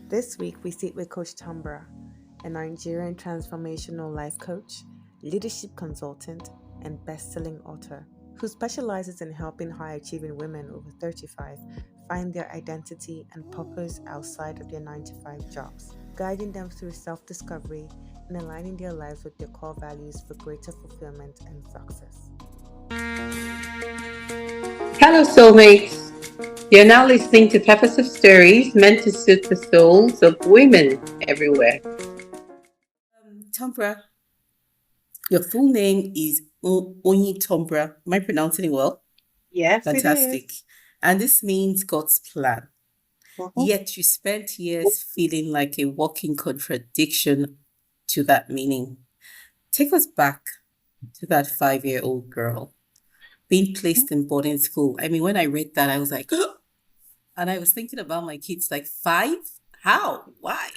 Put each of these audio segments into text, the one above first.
This week, we sit with Coach Tonbra, a Nigerian transformational life coach, leadership consultant, and best-selling author who specializes in helping high-achieving women over 35 find their identity and purpose outside of their 9-to-5 jobs, guiding them through self-discovery and aligning their lives with their core values for greater fulfillment and success. Hello, soulmates. You're now listening to Peppers of Stories meant to soothe the souls of women everywhere. Tonbra, your full name is Onyi Tonbra. Am I pronouncing it well? Yes, Fantastic. it is. And this means God's plan. Mm-hmm. Yet you spent years feeling like a walking contradiction to that meaning. Take us back to that 5-year-old girl being placed in boarding school. I mean, when I read that, I was like, and I was thinking about my kids like 5? How? Why?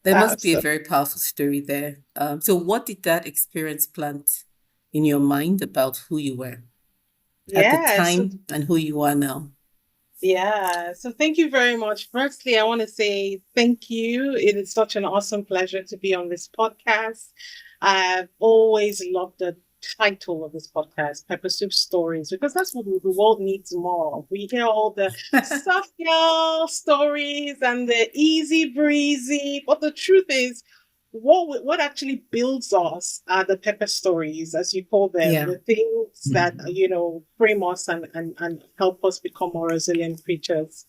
There must be a very powerful story there. So what did that experience plant in your mind about who you were at the time and who you are now? Yeah, so thank you very much. Firstly, I want to say thank you. It is such an awesome pleasure to be on this podcast. I've always loved the title of this podcast, Pepper Soup Stories, because that's what the world needs more of. We hear all the soft girl stories and the easy breezy, but the truth is, what actually builds us are the pepper stories, as you call them, Yeah. the things that frame us and help us become more resilient creatures.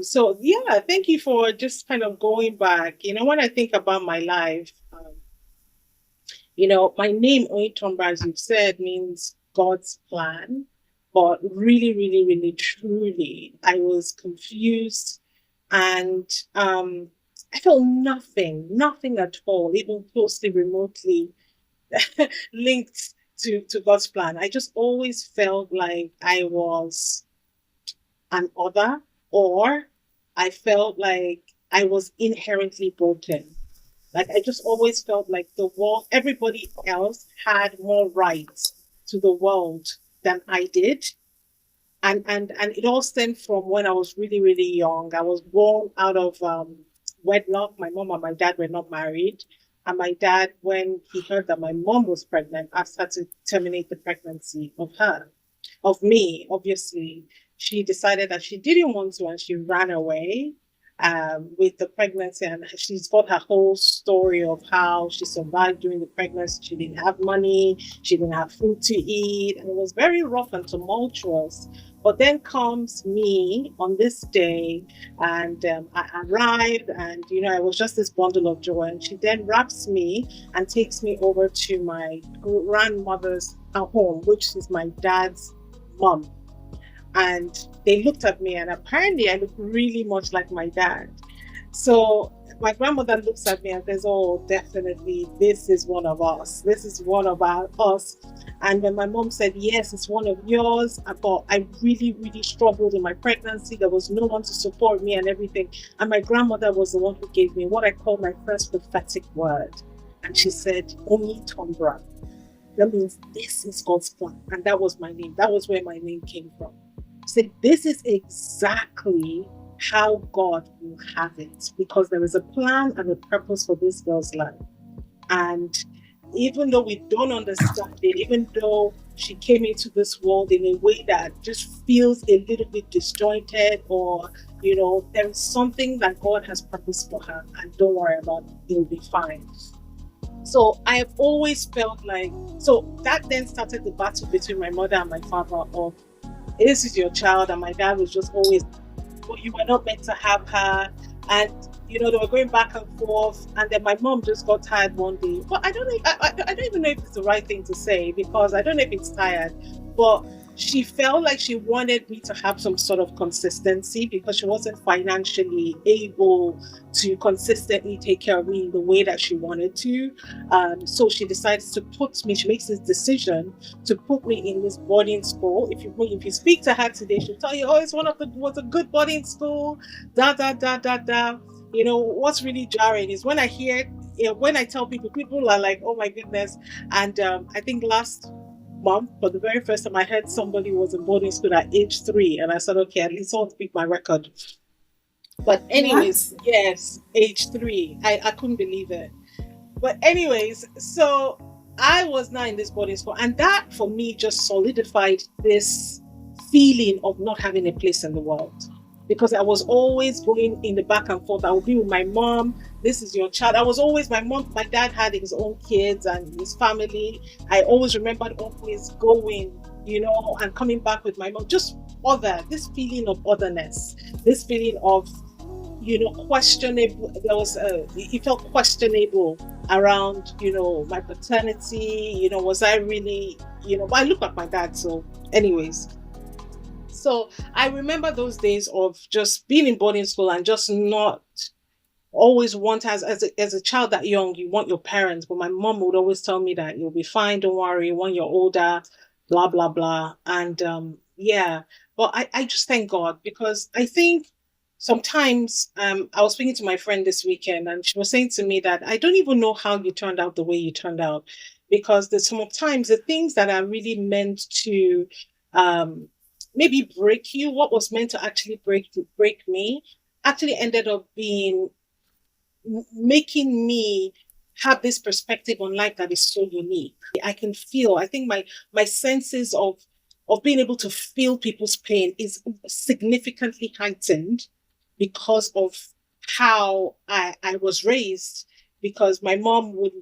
So yeah, thank you for just kind of going back. When I think about my life, my name Tonbra, as you've said, means God's plan. But really, really, really, truly, I was confused and I felt nothing at all, even closely, remotely linked to God's plan. I just always felt like I was an other, or I felt like I was inherently broken. Like I just always felt like the world, everybody else had more rights to the world than I did. And it all stemmed from when I was really, really young. I was born out of wedlock. My mom and my dad were not married. And my dad, when he heard that my mom was pregnant, asked her to terminate the pregnancy of me, obviously. She decided that she didn't want to and she ran away with the pregnancy. And she's got her whole story of how she survived during the pregnancy. She didn't have money, she didn't have food to eat, and it was very rough and tumultuous. But then comes me on this day, and I arrived, and I was just this bundle of joy. And she then wraps me and takes me over to my grandmother's home, which is my dad's mom. And they looked at me, and apparently I look really much like my dad. So my grandmother looks at me and says, "Oh, definitely, this is one of us. This is one of us." And when my mom said, "Yes, it's one of yours," I really, really struggled in my pregnancy. There was no one to support me and everything. And my grandmother was the one who gave me what I call my first prophetic word. And she said, "Onyi Tonbra." That means this is God's plan. And that was my name. That was where my name came from. Said, this is exactly how God will have it, because there is a plan and a purpose for this girl's life. And even though we don't understand it, even though she came into this world in a way that just feels a little bit disjointed, or there is something that God has purpose for her, and don't worry about it, it'll be fine. So I have always felt like, so that then started the battle between my mother and my father of, this is your child. And my dad was just always, well, you were not meant to have her. And they were going back and forth. And then my mom just got tired one day. But I don't even know if it's the right thing to say, because I don't know if it's tired, but she felt like she wanted me to have some sort of consistency, because she wasn't financially able to consistently take care of me in the way that she wanted to. So she decides to she makes this decision to put me in this boarding school. If you speak to her today, she'll tell you, "Oh, it's was a good boarding school, da da da da da." What's really jarring is when I when I tell people are like, "Oh my goodness." And I think last month, for the very first time, I heard somebody was in boarding school at age 3, and I said, okay, at least I'll speak my record. But What? anyways, yes, age 3. I couldn't believe it. But anyways, so I was now in this boarding school, and that for me just solidified this feeling of not having a place in the world. Because I was always going in the back and forth. I would be with my mom. This is your child. I was always my mom. My dad had his own kids and his family. I always remembered always going, and coming back with my mom. Just this feeling of otherness, this feeling of questionable. It felt questionable around, my paternity. Was I really, but I look like my dad. So, anyways, so I remember those days of just being in boarding school and just not always want as a child that young, you want your parents. But my mom would always tell me that you'll be fine, don't worry, when you're older, blah blah blah. And yeah, but I just thank God, because I think sometimes I was speaking to my friend this weekend, and she was saying to me that I don't even know how you turned out the way you turned out, because there's sometimes the things that are really meant to um maybe break you, what was meant to actually break me, actually ended up being making me have this perspective on life that is so unique. I can feel, I think my senses of being able to feel people's pain is significantly heightened because of how I was raised. Because my mom would,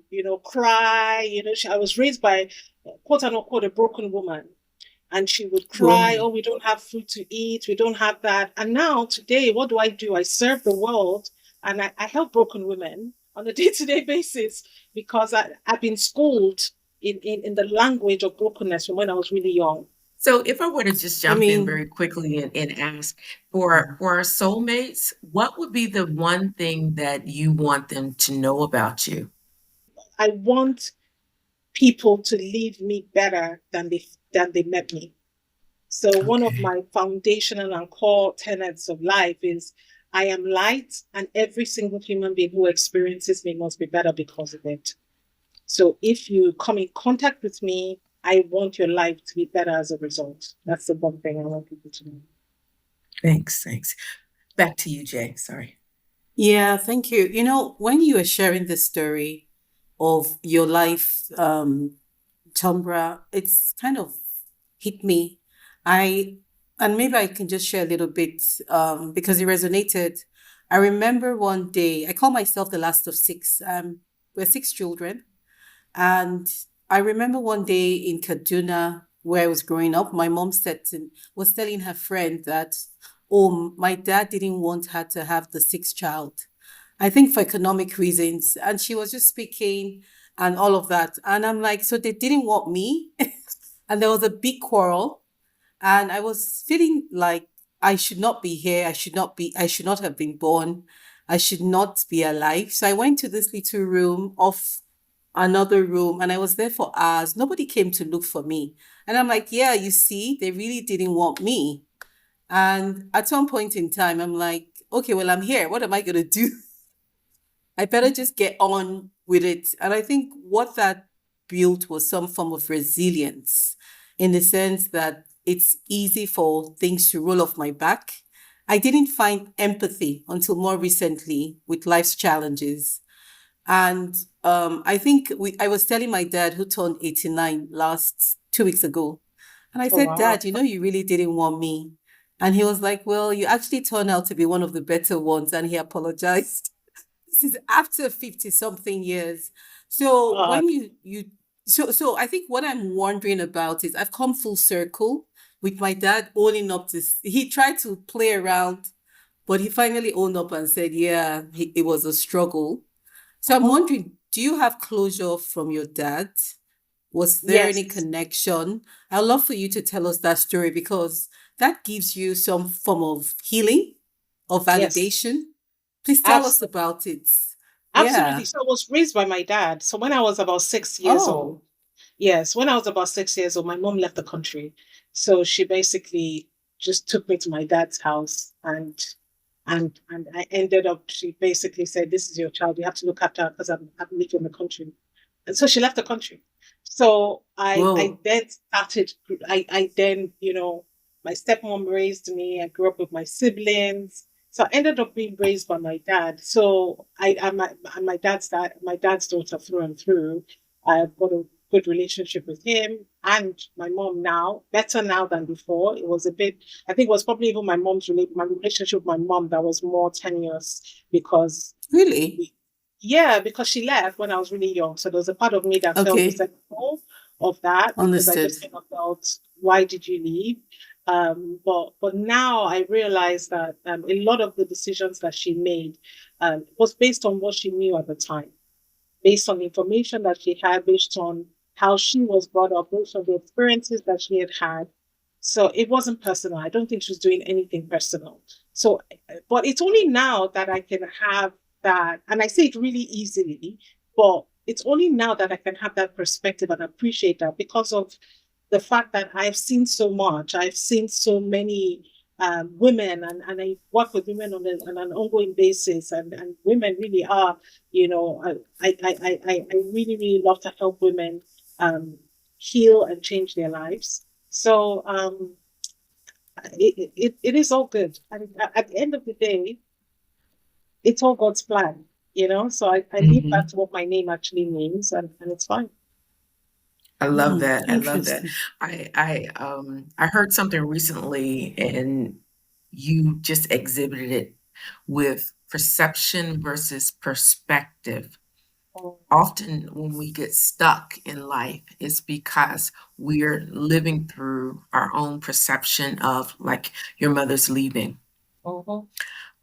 cry, I was raised by quote unquote a broken woman, and she would cry, Whoa. oh, we don't have food to eat, we don't have that. And now today, what do? I serve the world, and I help broken women on a day-to-day basis, because I've been schooled in the language of brokenness from when I was really young. So if I were to just I jump in very mean, quickly and ask for our soulmates, what would be the one thing that you want them to know about you? I want people to leave me better than they met me. So one of Okay. my foundational and core tenets of life is I am light, and every single human being who experiences me must be better because of it. So if you come in contact with me, I want your life to be better as a result. That's the one thing I want people to know. Thanks. Thanks. Back to you, Jay. Sorry. yeah, thank you. When you were sharing the story of your life, Tombra, it's kind of hit me. I and maybe I can just share a little bit because it resonated. I remember one day, I call myself the last of six. We're six children. And I remember one day in Kaduna where I was growing up, my mom was telling her friend that, oh, my dad didn't want her to have the sixth child. I think for economic reasons. And she was just speaking and all of that. And I'm like, so they didn't want me? And there was a big quarrel. And I was feeling like I should not be here. I should not have been born. I should not be alive. So I went to this little room off another room and I was there for hours. Nobody came to look for me. And I'm like, yeah, you see, they really didn't want me. And at some point in time, I'm like, okay, well, I'm here. What am I going to do? I better just get on with it. And I think what that built was some form of resilience in the sense that it's easy for things to roll off my back. I didn't find empathy until more recently with life's challenges. And I think I was telling my dad, who turned 89 last 2 weeks ago, and I Oh said, wow. Dad, you really didn't want me. And he was like, well, you actually turned out to be one of the better ones. And he apologized. This is after 50 something years. So Uh, when so I think what I'm wondering about is I've come full circle with my dad owning up to, he tried to play around, but he finally owned up and said, yeah, it was a struggle. So I'm mhm. wondering, do you have closure from your dad? Was there any Yes, connection? I'd love for you to tell us that story because that gives you some form of healing or yes, validation. Please tell us absolutely. about it. Absolutely. Yeah. So I was raised by my dad. So when I was about 6 years old, Oh, yes, when I was about 6 years old, my mom left the country. So she basically just took me to my dad's house, and I ended up, she basically said, this is your child, you have to look after her because I'm leaving the country. And so she left the country. So I whoa. then started, I then, my stepmom raised me. I grew up with my siblings. So I ended up being raised by my dad. So I'm my dad's daughter through and through. I've got a good relationship with him and my mom now, better now than before. It was a bit, I think it was probably even my relationship with my mom that was more tenuous because Really? yeah, because she left when I was really young. So there was a part of me that felt Okay. resentful of that because I Understood. just kind of felt, why did you leave? But now I realize that a lot of the decisions that she made was based on what she knew at the time, based on the information that she had, based on how she was brought up, based on the experiences that she had had. So it wasn't personal. I don't think she was doing anything personal. So, but it's only now that I can have that, and I say it really easily, but it's only now that I can have that perspective and appreciate that because of the fact that I've seen so much. I've seen so many women, and I work with women on an ongoing basis, and women really are, you know, I really, really love to help women heal and change their lives. So it is all good. And at the end of the day, it's all God's plan, you know? So I leave Mhm. that to what my name actually means, and it's fine. I love that. I love that. Interesting. I heard something recently, and you just exhibited it with perception versus perspective. Oh, Often when we get stuck in life, it's because we're living through our own perception of, like, your mother's leaving. mhm,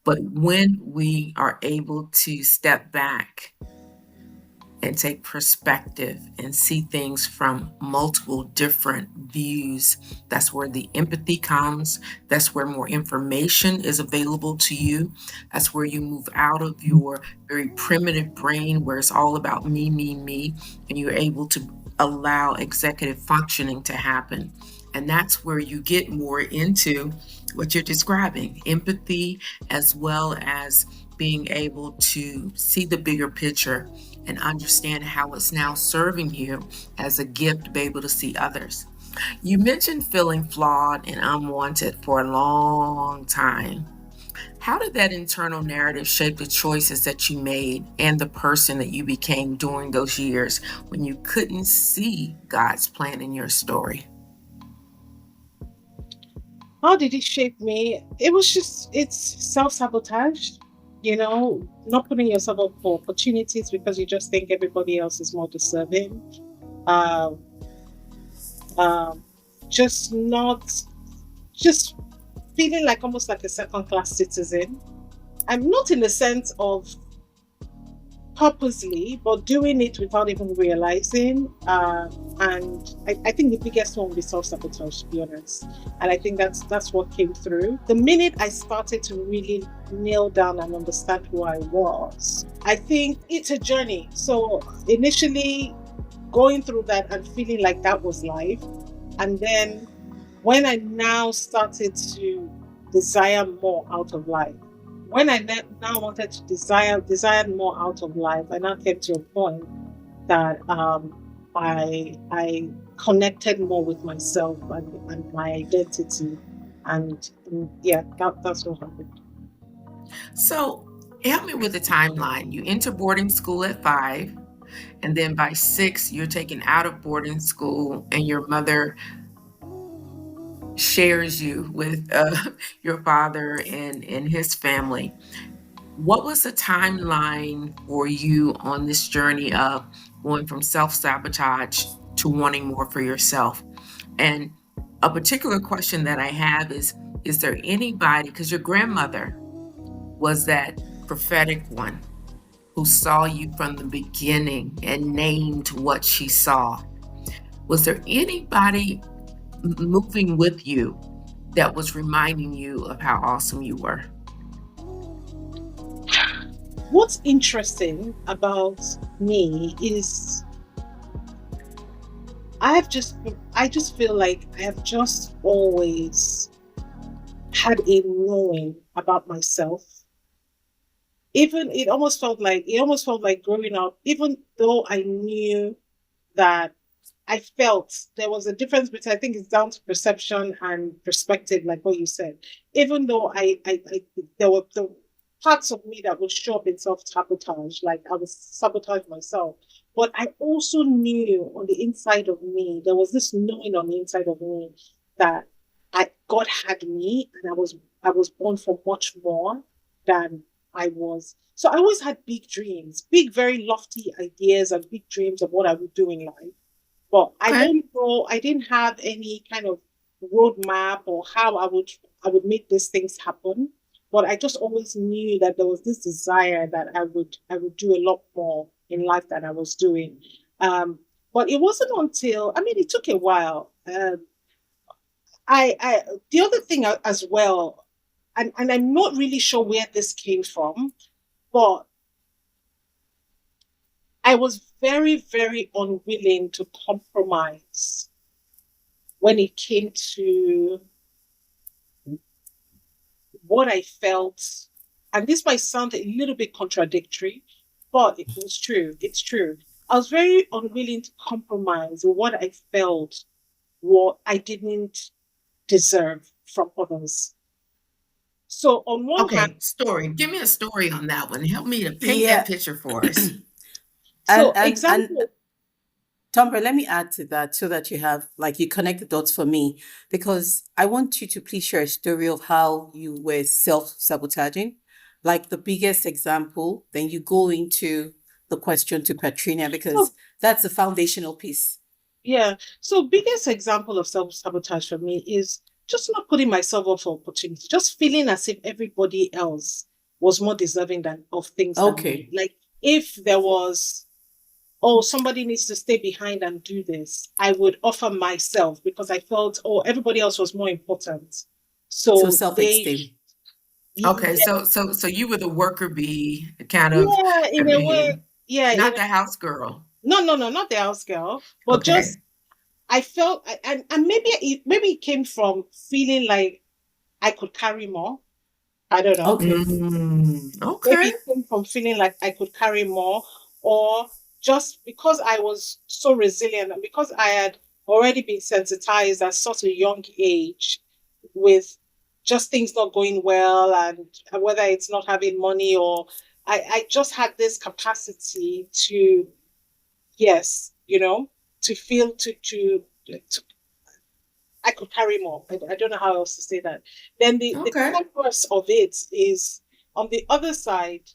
But when we are able to step back and take perspective and see things from multiple different views, that's where the empathy comes. That's where more information is available to you. That's where you move out of your very primitive brain where it's all about me, and you're able to allow executive functioning to happen. And that's where you get more into what you're describing, empathy, as well as being able to see the bigger picture and understand how it's now serving you as a gift to be able to see others. You mentioned feeling flawed and unwanted for a long time. How did that internal narrative shape the choices that you made and the person that you became during those years when you couldn't see God's plan in your story? how did it shape me? It was just, it's self-sabotage, you know, not putting yourself up for opportunities because you just think everybody else is more deserving. Um, um, just not, just feeling like almost like a second-class citizen. I'm not in the sense of purposely, but doing it without even realizing. And I think the biggest one would be self-sabotage, to be honest. And I think that's what came through. The minute I started to really nail down and understand who I was, I think it's a journey. So initially going through that and feeling like that was life. And then when I now started to desire more out of life, when I now wanted to desire more out of life, I now came to a point that I connected more with myself and my identity, and yeah, that's what happened. So, help me with the timeline. You enter boarding school at 5, and then by 6, you're taken out of boarding school, and your mother shares you with your father and his family. What was the timeline for you on this journey of going from self-sabotage to wanting more for yourself? And a particular question that I have is there anybody, because your grandmother was that prophetic one who saw you from the beginning and named what she saw. Was there anybody moving with you that was reminding you of how awesome you were? What's interesting about me is I just feel like I have just always had a knowing about myself. Even it almost felt like growing up, even though I knew that I felt there was a difference between, I think it's down to perception and perspective, like what you said. Even though there were the parts of me that would show up in self-sabotage, like I was sabotage myself. But I also knew on the inside of me, there was this knowing on the inside of me that God had me, and I was born for much more than I was. So I always had big dreams, big, very lofty ideas and big dreams of what I would do in life. But I Okay. don't know, I didn't have any kind of roadmap or how I would make these things happen. But I just always knew that there was this desire that I would do a lot more in life than I was doing. Um, but it wasn't until, I mean, it took a while. I the other thing as well, and I'm not really sure where this came from, but I was very, very unwilling to compromise when it came to what I felt. And this might sound a little bit contradictory, but it was true. It's true. I was very unwilling to compromise what I felt, what I didn't deserve from others. So on one hand, Okay, story. Give me a story on that one. Help me to paint that Yeah. picture for us. so And example, Tombra, let me add to that so that you have, like, you connect the dots for me, because I want you to please share a story of how you were self-sabotaging, like the biggest example. Then you go into the question to Katrina, because so that's the foundational piece. yeah. So biggest example of self-sabotage for me is just not putting myself up for opportunity, just feeling as if everybody else was more deserving than of things than me. Okay. Like if there was, oh, somebody needs to stay behind and do this, I would offer myself because I felt, oh, everybody else was more important. So So they, self-esteem. Okay, yeah, so you were the worker bee, kind of. yeah, I in a way, mean, yeah, not the house girl. no, not the house girl, but just Okay. I felt, and maybe it came from feeling like I could carry more. I don't know. Okay. Maybe Okay. it came from feeling like I could carry more, or just because I was so resilient and because I had already been sensitized at such a young age with just things not going well, and whether it's not having money or I just had this capacity to, yes, to feel to I could carry more. I don't know how else to say that. Then the Okay. converse of it is on the other side,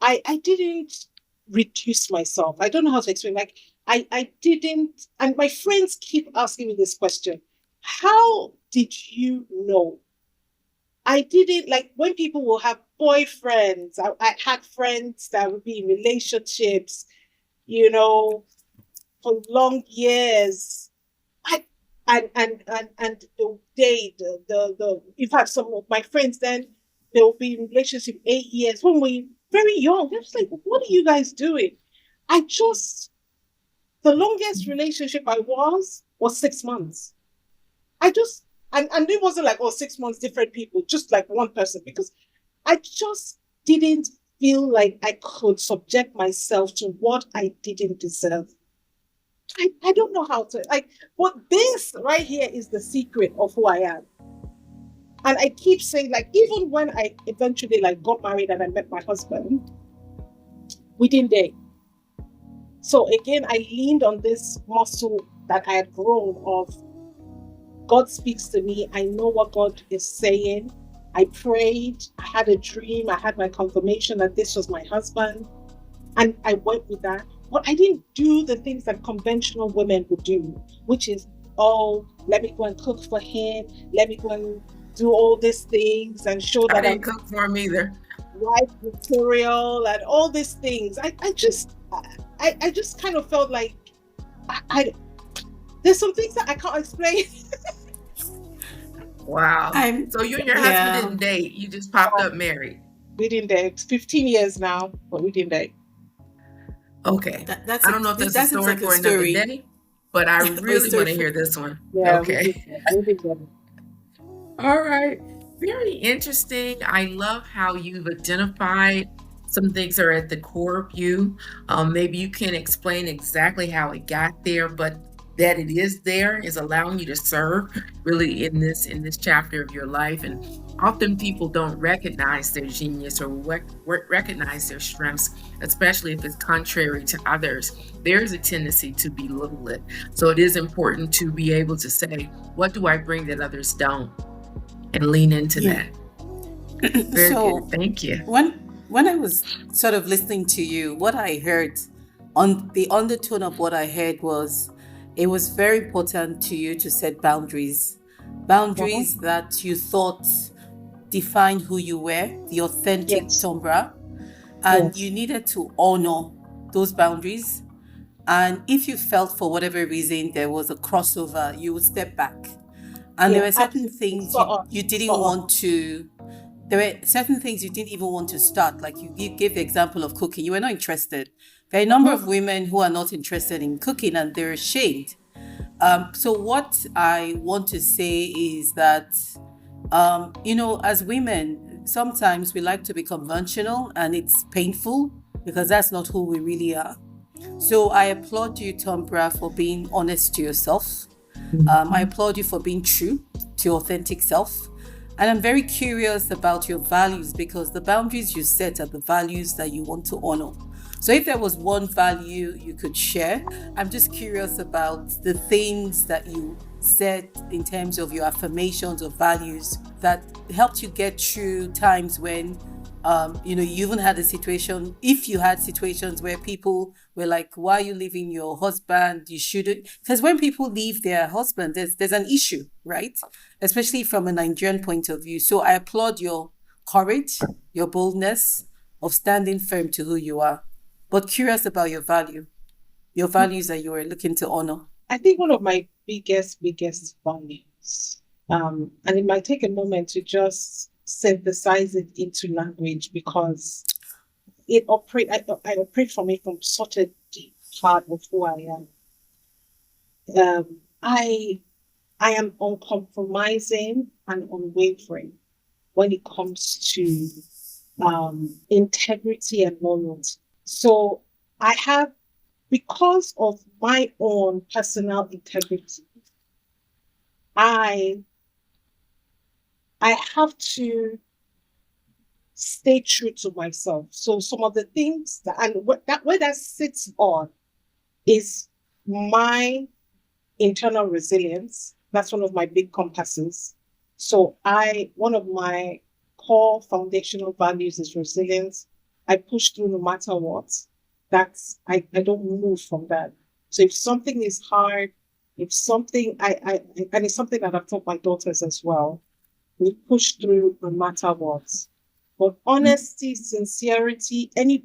I didn't reduce myself. I don't know how to explain. Like I didn't, and my friends keep asking me this question. How did you know? I didn't, like when people will have boyfriends. I had friends that would be in relationships, you know, for long years. I and the in fact some of my friends then they'll be in relationship 8 years when we very young. They're just like, what are you guys doing? I just the longest relationship I was 6 months. I just and it wasn't like, oh, 6 months different people, just like one person, because I just didn't feel like I could subject myself to what I didn't deserve. I don't know how to like, but this right here is the secret of who I am. And I keep saying, like, even when I eventually like got married and I met my husband, we didn't date. So again, I leaned on this muscle that I had grown of God speaks to me. I know what God is saying. I prayed, I had a dream, I had my confirmation that this was my husband. And I went with that. But I didn't do the things that conventional women would do, which is, oh, let me go and cook for him. Let me go and do all these things and show I that didn't I'm cook for him either. wife material and all these things. I just kind of felt like I there's some things that I can't explain. Wow. I'm So you and your husband yeah. didn't date. You just popped up married. We didn't date. It's 15 years now, but we didn't date. Okay. That's I a don't know if that's a that's story like a for another story. day, but I A really story want to for hear this one. Yeah, we Okay. didn't. We didn't. All right. Very interesting. I love how you've identified some things that are at the core of you. Maybe you can explain exactly how it got there, but that it is there is allowing you to serve really in this chapter of your life. And often people don't recognize their genius or recognize their strengths, especially if it's contrary to others. There's a tendency to belittle it. So it is important to be able to say, what do I bring that others don't? And lean into Yeah. that. Very So good. Thank you. when I was sort of listening to you, what I heard on the undertone of what I heard was it was very important to you to set boundaries. Boundaries that you thought defined who you were, the authentic Yes. Tonbra, and Yes. you needed to honor those boundaries. And if you felt for whatever reason there was a crossover, you would step back. And there Yeah, were certain absolutely. things Spot on. you didn't Spot on. want to, there were certain things you didn't even want to start. Like you gave the example of cooking. You were not interested. There are a number of women who are not interested in cooking and they're ashamed. So what I want to say is that, as women, sometimes we like to be conventional and it's painful because that's not who we really are. So I applaud you, Tonbra, for being honest to yourself. I applaud you for being true to your authentic self. And I'm very curious about your values because the boundaries you set are the values that you want to honor. So if there was one value you could share, I'm just curious about the things that you said in terms of your affirmations or values that helped you get through times when you even had a situation, if you had situations where people were like, why are you leaving your husband? You shouldn't. Because when people leave their husband, there's an issue, right? Especially from a Nigerian point of view. So I applaud your courage, your boldness of standing firm to who you are. But curious about your values that you were looking to honor. I think one of my biggest values, and it might take a moment to just synthesize it into language because I operate from it from such a deep part of who I am. I am uncompromising and unwavering when it comes to integrity and loyalty. So I have, because of my own personal integrity, I have to stay true to myself. So some of the things where that sits on is my internal resilience. That's one of my big compasses. So one of my core foundational values is resilience. I push through no matter what. I don't move from that. So if something is hard, if something and it's something that I've taught my daughters as well, we push through no matter what. But honesty, sincerity, any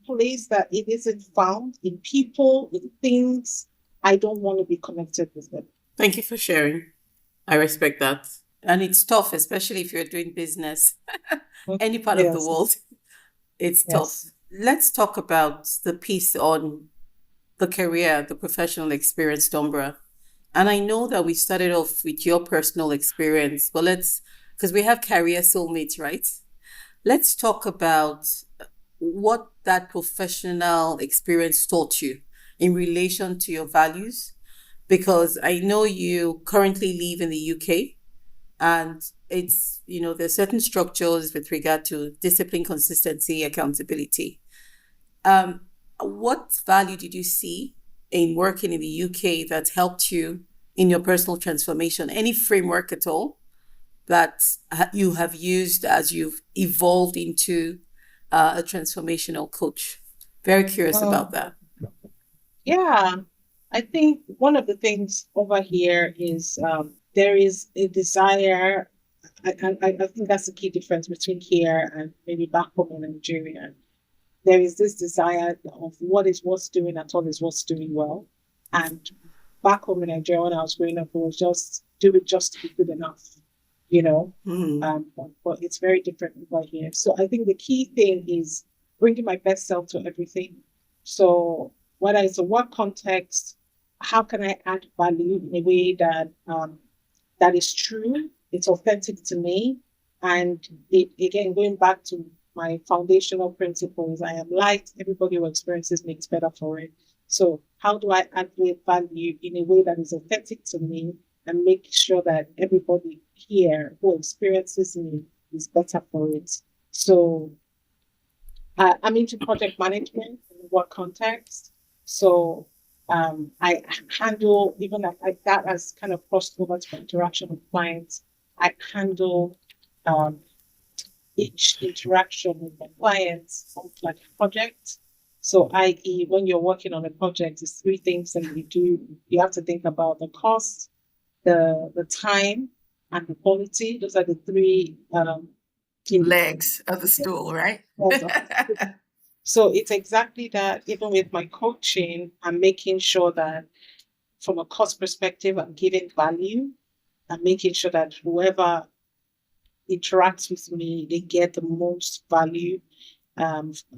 place that it isn't found in people, in things, I don't want to be connected with them. Thank you for sharing. I respect that. And it's tough, especially if you're doing business, any part of the world. It's tough. Let's talk about the piece on the career, the professional experience, Tonbra. And I know that we started off with your personal experience, but because we have career soulmates, right? Let's talk about what that professional experience taught you in relation to your values, because I know you currently live in the UK and it's, there's certain structures with regard to discipline, consistency, accountability. What value did you see in working in the UK that helped you in your personal transformation? Any framework at all that you have used as you've evolved into a transformational coach? Very curious about that. Yeah, I think one of the things over here is there is a desire. I think that's the key difference between here and maybe back home in Nigeria. There is this desire of what is worth doing at all is what's doing well. And back home in Nigeria, when I was growing up, it was just do it just to be good enough, but it's very different over here. So I think the key thing is bringing my best self to everything. So whether it's a work context, how can I add value in a way that is true, it's authentic to me, and again, going back to my foundational principles, I am light, everybody who experiences me is better for it. So how do I add value in a way that is authentic to me and make sure that everybody here who experiences me is better for it? So I'm into project management in the work context. So I handle, even that has kind of crossed over to interaction with clients. I handle um, each interaction with the clients of like a project. So, i.e., when you're working on a project, it's three things that you do. You have to think about the cost, the time, and the quality. Those are the three Legs of the stool, right? So it's exactly that. Even with my coaching, I'm making sure that from a cost perspective, I'm giving value. I'm making sure that whoever interacts with me, they get the most value.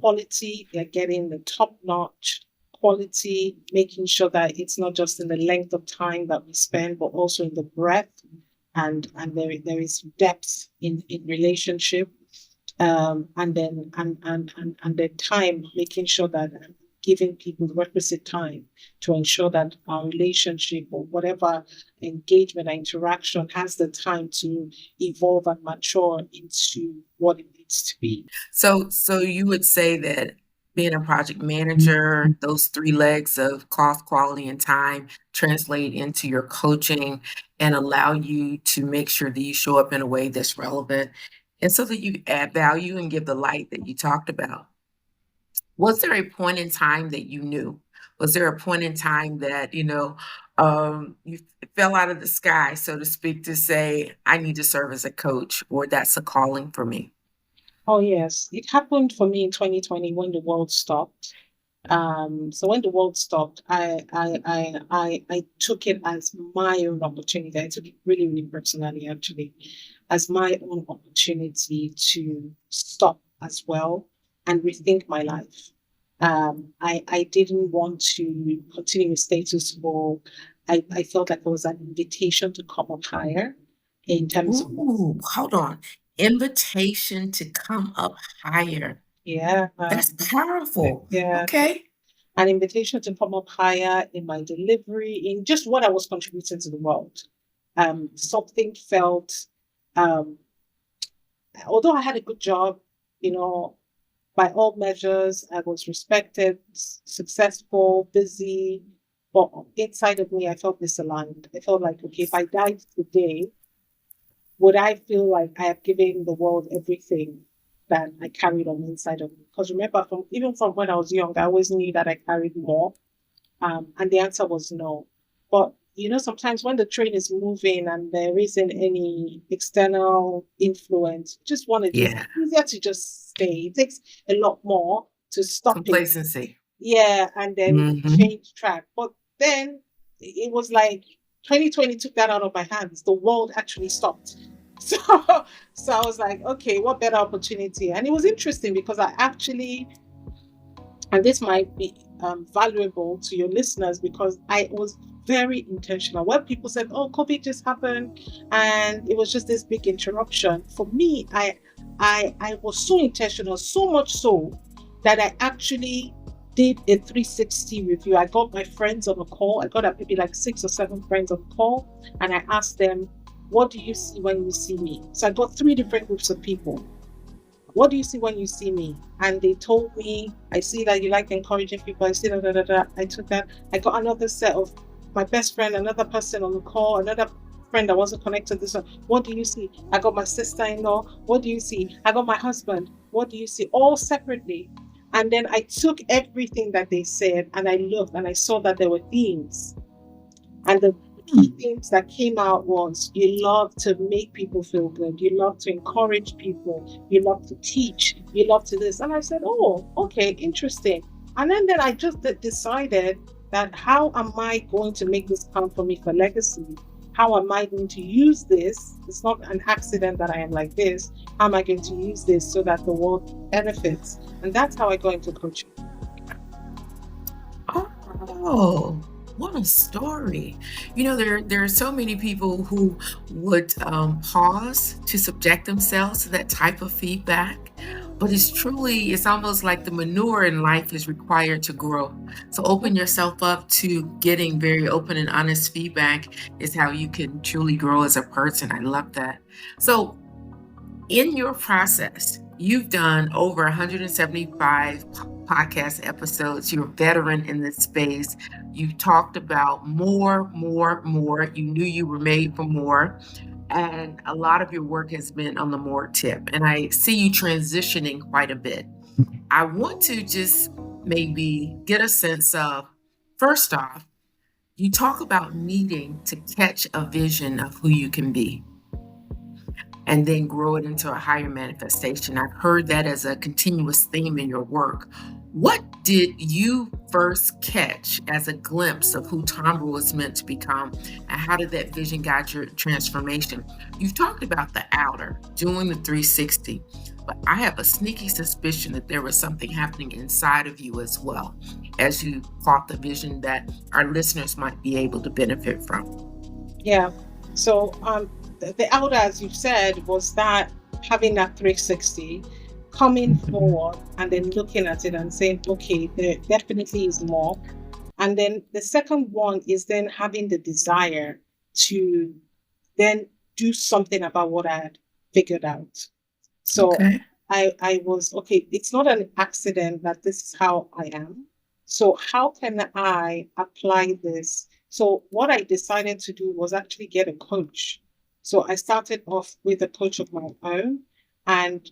Quality, they're getting the top notch quality, making sure that it's not just in the length of time that we spend, but also in the breadth and there is depth in relationship. And then and the time, making sure that I'm giving people the requisite time to ensure that our relationship or whatever engagement or interaction has the time to evolve and mature into what it needs to be. So you would say that being a project manager, those three legs of cost, quality, and time translate into your coaching and allow you to make sure that you show up in a way that's relevant and so that you add value and give the light that you talked about. Was there a point in time that you knew? Was there a point in time that, you fell out of the sky, so to speak, to say, I need to serve as a coach, or that's a calling for me? Oh yes, it happened for me in 2020 when the world stopped. So when the world stopped, I took it as my own opportunity. I took it really, really personally, actually, as my own opportunity to stop as well and rethink my life. I didn't want to continue with status quo. I felt like it was an invitation to come up higher in terms of Ooh, hold on. Invitation to come up higher. yeah, That's powerful. yeah. Okay. An invitation to come up higher in my delivery, in just what I was contributing to the world. Something felt, um, although I had a good job, you know, by all measures, I was respected, successful, busy, but inside of me, I felt misaligned. I felt like, okay, if I died today, would I feel like I have given the world everything that I carried on the inside of me? Because remember, from when I was young, I always knew that I carried more. And the answer was no. But sometimes when the train is moving and there isn't any external influence, just want to just Yeah. easier to just stay. It takes a lot more to stop it. Complacency. Yeah, and then Mhm. change track. But then it was like 2020 took that out of my hands. The world actually stopped. So, so I was like, okay, what better opportunity? And it was interesting because I actually, and this might be valuable to your listeners because I was very intentional. When people said, "Oh, COVID just happened," and it was just this big interruption, for me, I was so intentional, so much so that I actually did a 360 review. I got my friends on a call. I got maybe like 6 or 7 friends on a call, and I asked them, "What do you see when you see me?" So I got 3 different groups of people. What do you see when you see me? And they told me, I see that you like encouraging people. I see that. I took that. I got another set of my best friend, another person on the call, another friend that wasn't connected to this one. What do you see? I got my sister-in-law. What do you see? I got my husband. What do you see? All separately. And then I took everything that they said and I looked and I saw that there were themes. And the key things that came out was you love to make people feel good. You love to encourage people. You love to teach. You love to this. And I said, oh, okay, interesting. And then I just decided that how am I going to make this count for me for legacy? How am I going to use this? It's not an accident that I am like this. How am I going to use this so that the world benefits? And that's how I got into coaching. Oh, what a story. There are so many people who would pause to subject themselves to that type of feedback. but it's almost like the manure in life is required to grow. So open yourself up to getting very open and honest feedback is how you can truly grow as a person. I love that. So in your process, you've done over 175 podcast episodes. You're a veteran in this space. You've talked about more. You knew you were made for more. And a lot of your work has been on the more tip. And I see you transitioning quite a bit. I want to just maybe get a sense of, first off, you talk about needing to catch a vision of who you can be and then grow it into a higher manifestation. I've heard that as a continuous theme in your work. What did you first catch as a glimpse of who Tonbra was meant to become, and how did that vision guide your transformation? You've talked about the outer, doing the 360, but I have a sneaky suspicion that there was something happening inside of you as well, as you caught the vision that our listeners might be able to benefit from. Yeah. So the elder, as you said, was that having that 360, coming forward and then looking at it and saying, okay, there definitely is more. And then the second one is then having the desire to then do something about what I had figured out. So Okay. I was, okay, it's not an accident that this is how I am. So how can I apply this? So what I decided to do was actually get a coach. So I started off with a coach of my own, and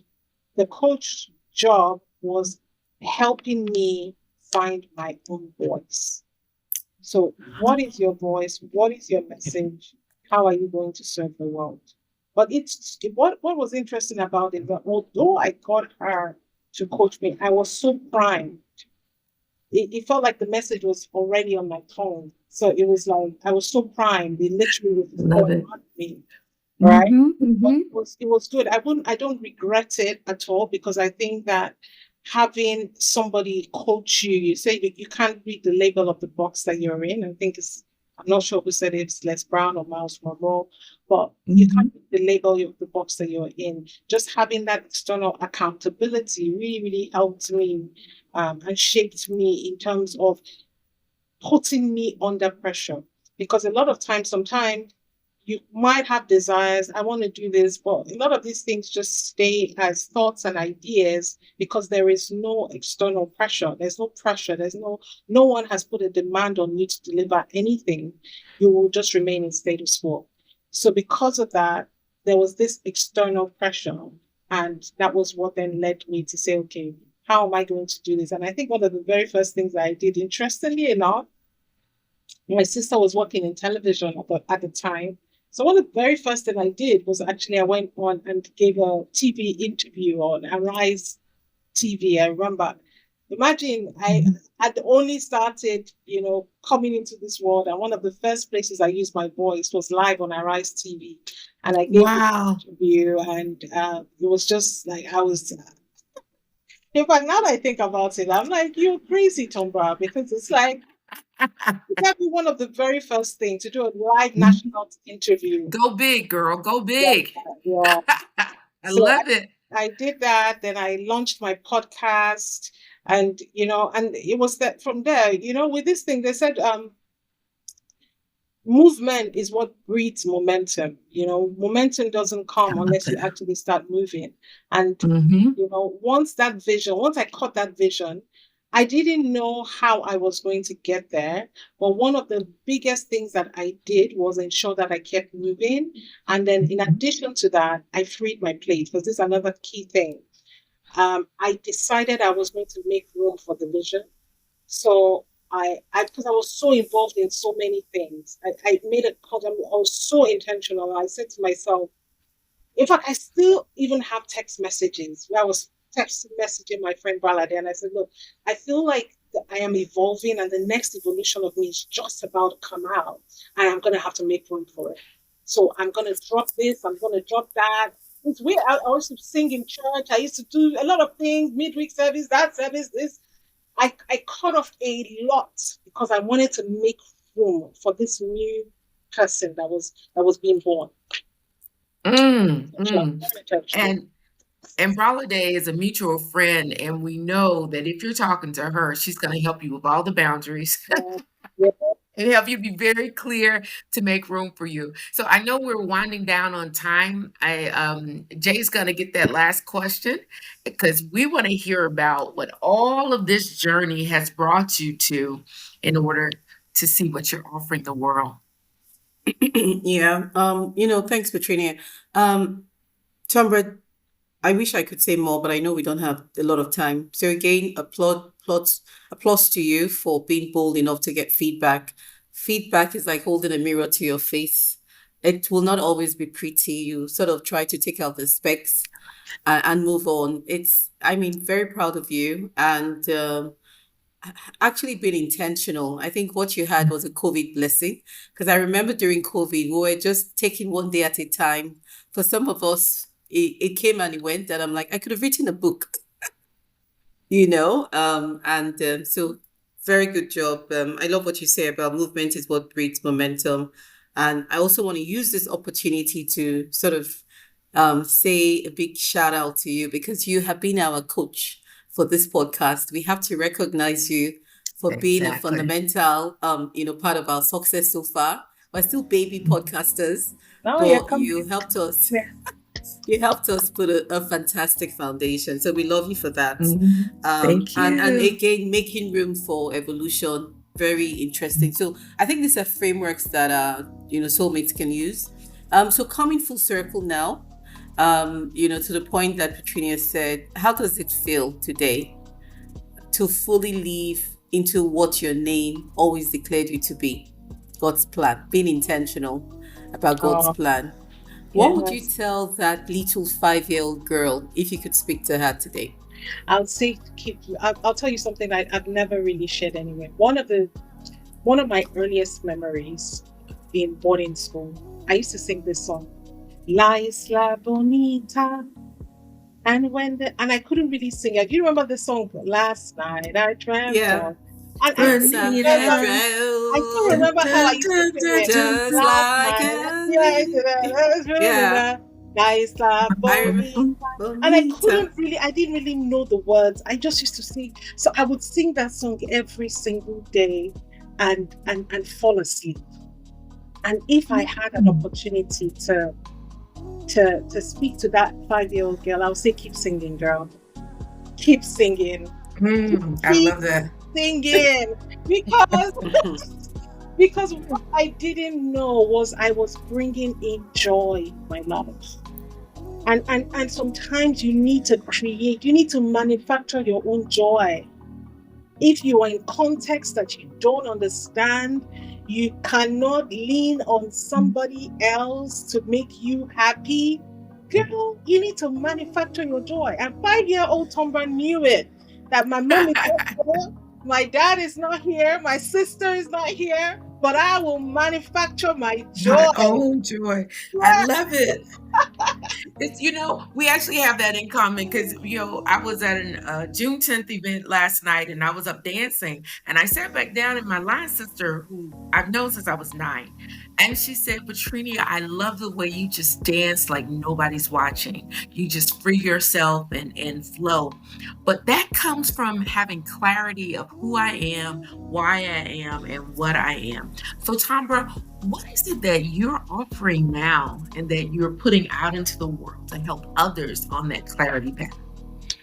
the coach job was helping me find my own voice. So what is your voice? What is your message? How are you going to serve the world? But what was interesting about it, that although I got her to coach me, I was so primed. It felt like the message was already on my tongue. So it was like I was so primed. It literally was Love going it. on me, right? But Mhm. it was good. I don't regret it at all, because I think that having somebody coach you, you say you can't read the label of the box that you're in. I think I'm not sure who said it, it's Les Brown or Miles Monroe, but you can't read the label of the box that you're in. Just having that external accountability really, really helped me and shaped me in terms of putting me under pressure. Because a lot of times, sometimes you might have desires, I want to do this, but a lot of these things just stay as thoughts and ideas because there is no external pressure. There's no pressure. No one has put a demand on you to deliver anything. You will just remain in status quo. So because of that, there was this external pressure. And that was what then led me to say, okay, how am I going to do this? And I think one of the very first things that I did, interestingly enough, my sister was working in television at the time. So one of the very first thing I did was actually I went on and gave a TV interview on Arise TV. I remember. Imagine I had only started, coming into this world, and one of the first places I used my voice was live on Arise TV, and I gave this Wow. interview, and it was just like I was. In fact, now that I think about it, I'm like, you're crazy, Tonbra, because it's like that'd be one of the very first things to do a live national interview. Go big, girl. Go big. Yeah. I So love it. I did that. Then I launched my podcast, and and it was that from there, with this thing, they said, movement is what breeds momentum. Momentum doesn't I come love unless you that. actually start moving. And, Mm-hmm. once I caught that vision, I didn't know how I was going to get there. But one of the biggest things that I did was ensure that I kept moving. And then in addition to that, I freed my plate, because this is another key thing. I decided I was going to make room for the vision. So because I was so involved in so many things, I made a call. I was so intentional. I said to myself, in fact, I still even have text messages where I was text messaging my friend Balade, and I said, look, I feel like I am evolving, and the next evolution of me is just about to come out, and I'm going to have to make room for it. So I'm going to drop this, I'm going to drop that. It's weird. I used to sing in church. I used to do a lot of things, midweek service, that service, this. I cut off a lot because I wanted to make room for this new person that was being born. And And Bralade is a mutual friend, and we know that if you're talking to her, she's going to help you with all the boundaries Yeah. Yeah. and help you be very clear to make room for you. So I know we're winding down on time. Jay's going to get that last question because we want to hear about what all of this journey has brought you to in order to see what you're offering the world. Yeah. Thanks, Petrina. Tombra, I wish I could say more, but I know we don't have a lot of time. So again, applause to you for being bold enough to get feedback. Feedback is like holding a mirror to your face. It will not always be pretty. You sort of try to take out the specks and move on. Very proud of you. And actually being intentional. I think what you had was a COVID blessing because I remember during COVID, we were just taking one day at a time. For some of us, it came and it went, and I'm like, I could have written a book, so very good job. I love what you say about movement is what breeds momentum. And I also want to use this opportunity to sort of say a big shout out to you because you have been our coach for this podcast. We have to recognize you for being a Exactly. fundamental, part of our success so far. We're still baby podcasters, Oh, yeah, but come you here. helped us. Yeah. You helped us put a fantastic foundation. So we love you for that. Thank And you. again, making room for evolution, very interesting. So I think these are frameworks that soulmates can use. So coming full circle now, to the point that Petrinia said, how does it feel today to fully live into what your name always declared you to be? God's plan, being intentional about God's Oh, plan. What would you yes. tell that little 5-year-old girl if you could speak to her today? I'll say I'll tell you something I've never really shared anywhere. One of my earliest memories in boarding school, I used to sing this song, La Isla Bonita. And I couldn't really sing it. Do you remember the song? Last night I dreamt Yeah. of. And I couldn't remember. I still remember how I used to sing it. Just Last like night, yeah. La Isla I remember. Bonita. And I didn't really know the words. I just used to sing. So I would sing that song every single day and fall asleep. And if I had an opportunity to speak to that 5-year-old girl, I would say, keep singing, girl. Keep singing. I love that. Singing. Because what I didn't know was I was bringing in joy in my life. And sometimes you need to manufacture your own joy. If you are in context that you don't understand, you cannot lean on somebody else to make you happy. Girl, you need to manufacture your joy. And 5-year-old Tomba knew it. That my mom is not here, my dad is not here, my sister is not here, but I will manufacture my joy. My own joy. I Yeah. love it. We actually have that in common because, I was at a June 10th event last night and I was up dancing and I sat back down and my line sister, who I've known since I was 9, and she said, Petrinia, I love the way you just dance like nobody's watching. You just free yourself and flow. But that comes from having clarity of who I am, why I am, and what I am. So, Tombra, what is it that you're offering now and that you're putting out into the world to help others on that clarity path?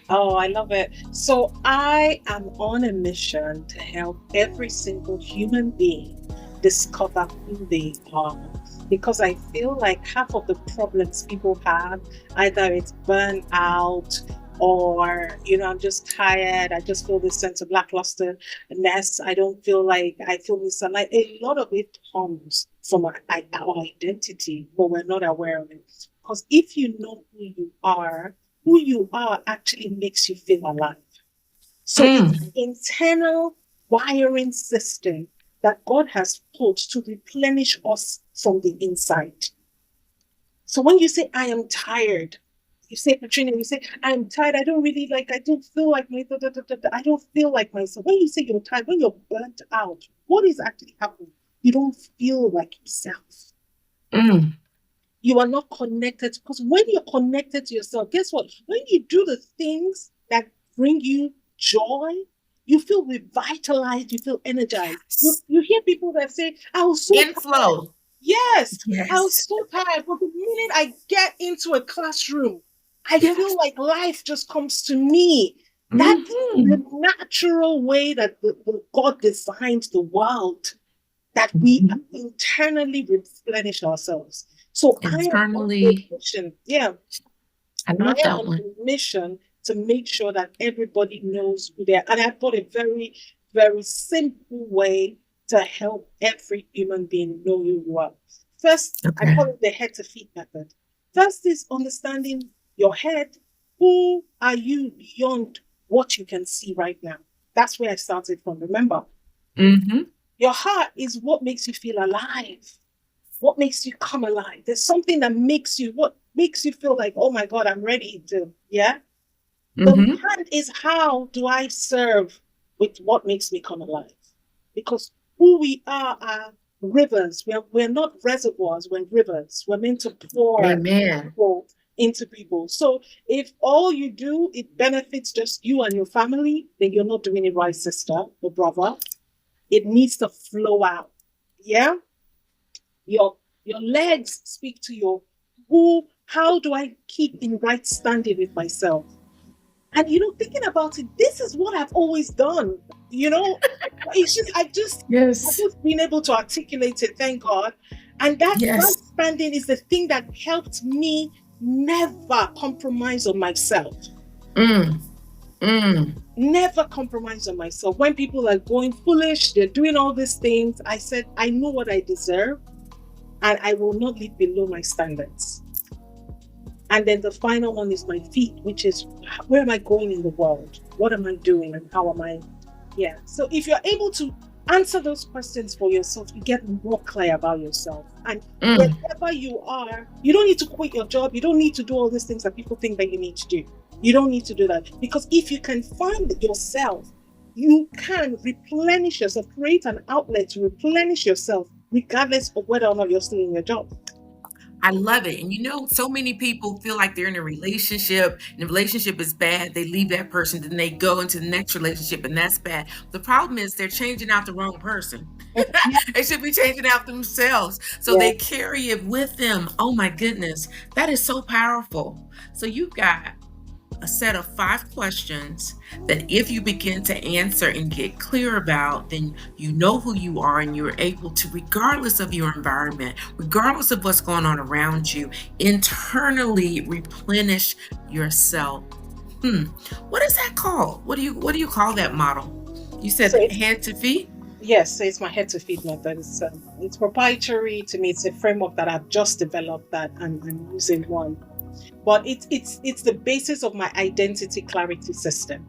Oh, I love it. So I am on a mission to help every single human being discover who they are. Because I feel like half of the problems people have, either it's burnout or, I'm just tired. I just feel this sense of lacklusterness. I don't feel like I feel misaligned. A lot of it comes from our identity, but we're not aware of it. Because if you know who you are actually makes you feel alive. So it's an internal wiring system that God has put to replenish us from the inside. So when you say, I am tired, you say, Katrina, you say, I'm tired. I don't feel like I don't feel like myself. When you say you're tired, when you're burnt out, what is actually happening? You don't feel like yourself. You are not connected, because when you're connected to yourself, guess what? When you do the things that bring you joy, you feel revitalized, you feel energized. Yes. You hear people that say, I was so In tired. flow. Yes, I was Yes. so tired. But the minute I get into a classroom, I feel Yes. like life just comes to me. That's Mm-hmm. the natural way that God designed the world, that we internally replenish ourselves. So I am on a Internally, mission. Yeah, I I love am that on one. a mission to make sure that everybody knows who they are. And I've got a very, very simple way to help every human being know who you are. First, I Okay. call it the head to feet method. First is understanding your head. Who are you beyond what you can see right now? That's where I started from. Remember, Mm-hmm. your heart is what makes you feel alive, what makes you come alive. There's something that makes you, what makes you feel like, oh my God, I'm ready to, yeah. The Mm-hmm. hand is, how do I serve with what makes me come alive? Because who we are rivers. We're not reservoirs, we're rivers. We're meant to pour Amen. people into people. So if all you do, it benefits just you and your family, then you're not doing it right, sister or brother. It needs to flow out. Yeah? Your your legs speak to your, who, how do I keep in right standing with myself? And thinking about it, this is what I've always done. You know, it's just I've Yes. just been able to articulate it, thank God. And that right Yes. standing is the thing that helped me never compromise on myself. Mm. Mm. Never compromise on myself. When people are going foolish, they're doing all these things, I said, I know what I deserve, and I will not live below my standards. And then the final one is my feet, which is, where am I going in the world? What am I doing and how am I? Yeah. So if you're able to answer those questions for yourself, you get more clear about yourself. And Mm. wherever you are, you don't need to quit your job. You don't need to do all these things that people think that you need to do. You don't need to do that, because if you can find yourself, you can replenish yourself, create an outlet to replenish yourself, regardless of whether or not you're still in your job. I love it. And so many people feel like they're in a relationship and the relationship is bad. They leave that person, then they go into the next relationship and that's bad. The problem is they're changing out the wrong person. They should be changing out themselves. So Yeah. they carry it with them. Oh my goodness. That is so powerful. So you've got a set of 5 questions that if you begin to answer and get clear about, then you know who you are and you're able to, regardless of your environment, regardless of what's going on around you, internally replenish yourself. Hmm. What is that called? What do you call that model? You So said head to feet? yes, so it's my head to feet method. It's proprietary to me. It's a framework that I've just developed, that I'm using one. But it's the basis of my identity clarity system.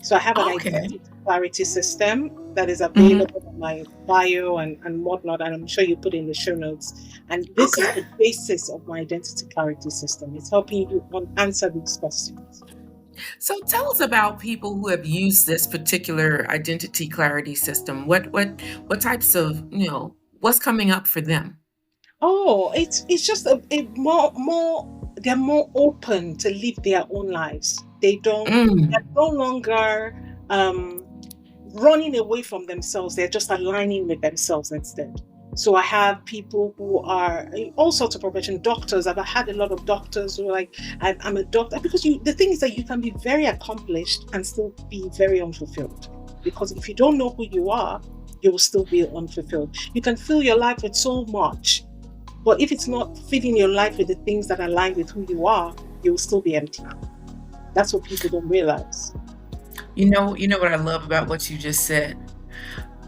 So I have an Okay. identity clarity system that is Hmm. available on my bio and whatnot, and I'm sure you put in the show notes. And this is Okay. the basis of my identity clarity system. It's helping you answer these questions. So tell us about people who have used this particular identity clarity system. What types of, what's coming up for them? Oh, it's just a more they're more open to live their own lives. They're Mm. no longer um running away from themselves. They're just aligning with themselves instead. So I have people who are in all sorts of professions, doctors. I've had a lot of doctors who are like, I'm a doctor, because the thing is that you can be very accomplished and still be very unfulfilled. Because if you don't know who you are, you will still be unfulfilled. You can fill your life with so much, but if it's not filling your life with the things that align with who you are, you'll still be empty. That's what people don't realize. You know what I love about what you just said?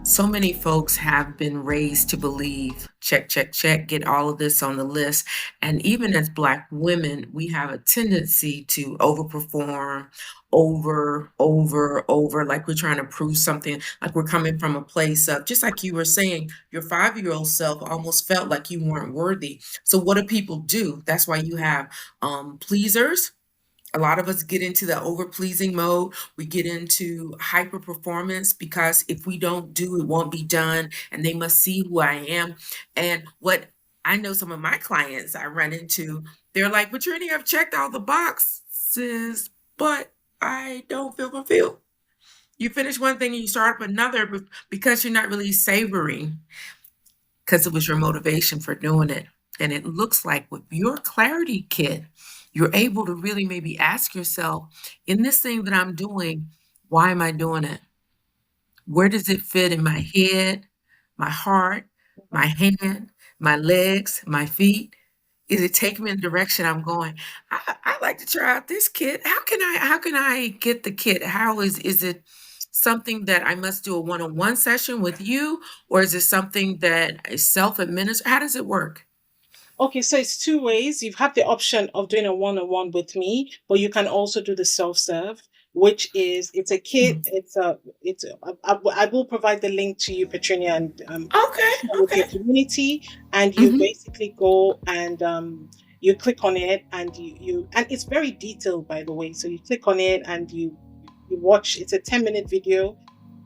So many folks have been raised to believe, check, check, check, get all of this on the list. And even as Black women, we have a tendency to overperform, over, like we're trying to prove something, like we're coming from a place of, just like you were saying, your 5-year-old self almost felt like you weren't worthy. So what do people do? That's why you have pleasers. A lot of us get into the over pleasing mode. We get into hyper performance because if we don't do, it won't be done, and they must see who I am. And what I know some of my clients I run into, they're like, but Trini, I've checked all the boxes, but I don't feel fulfilled. You finish one thing and you start up another because you're not really savoring, because it was your motivation for doing it. And it looks like with your clarity kit, you're able to really maybe ask yourself, in this thing that I'm doing, why am I doing it? Where does it fit in my head, my heart, my hand, my legs, my feet? Is it taking me in the direction I'm going? I like to try out this kit. How can I get the kit? How is it something that I must do a one-on-one session with you, or is it something that is self-administered? How does it work? Okay, so it's two ways. You have the option of doing a one-on-one with me, but you can also do the self-serve, which is it's a kit. Mm. I will provide the link to you, Petunia, and Okay, share with your okay. community. And you Hmm. basically go and you click on it, and you and it's very detailed, by the way. So you click on it and you watch. It's a 10-minute video,